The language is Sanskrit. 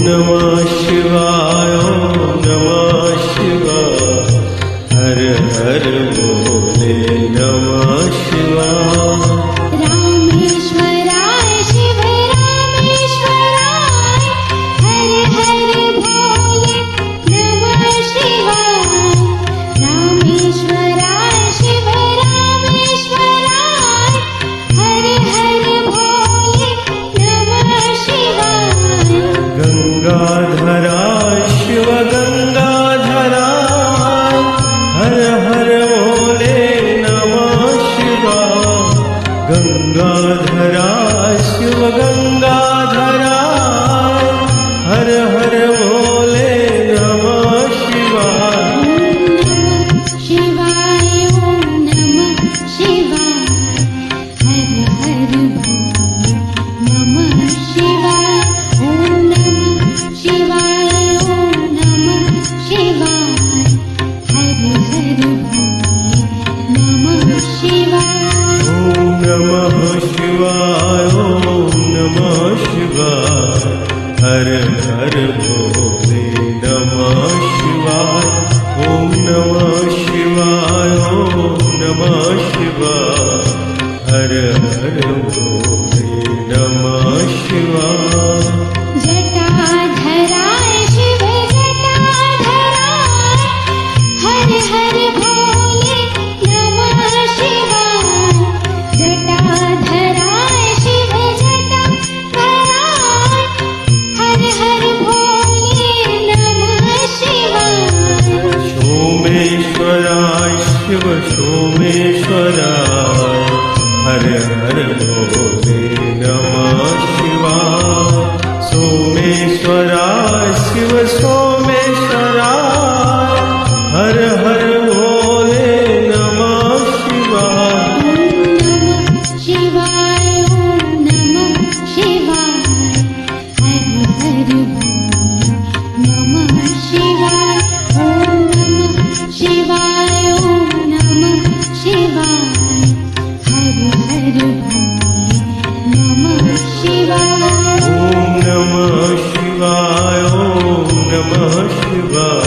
नमः शिवाय, ॐ नमः शिवाय। हर हर भोले नमः शिवाय। रामेश्वराय शिव रामेश्वराय, हर हर भोले नमः शिवाय। रामेश्वराय शिव रामेश्वराय, हर हर भोले नमः शिवाय। गंगाधराय शिव गंगाधराय, हर हर भोले नमः शिवाय। गंगाधराय शिव गंगाधराय, हर हर भोले नमः शिवाय। शिवाय ॐ नमः शिवाय, हर हर भोले नमः शिवाय। ॐ नमः शिवाय, ॐ नमः शिवाय, हर हर भोले नमः शिवाय। ॐ नमः शिवाय, ॐ नमः शिवाय। हर हर भोले नमः शिवाय। ॐ नमः शिवाय, ॐ नमः शिवाय। हर हर भोले नमः शिवाय। जटाधराय शिव जटाधराय, हर हर भोले नमः शिवाय। जटाधराय शिव जटाधराय, हर हर भोले नमः शिवाय। सोमेश्वराय शिव सोमेश्वराय, हर हर भोले नमः शिवाय। सोमेश्वराय शिव सोमेश्वराय, हर हर भोले नमः शिवाय। शिवाय ॐ नमः शिवाय, हर हर भोले नमः शिवाय। ॐ नमः शिवाय, ॐ नमः शिवाय, हर हर भोले नमः शिवाय। ॐ नमः शिवाय, ॐ नमः शिवाय।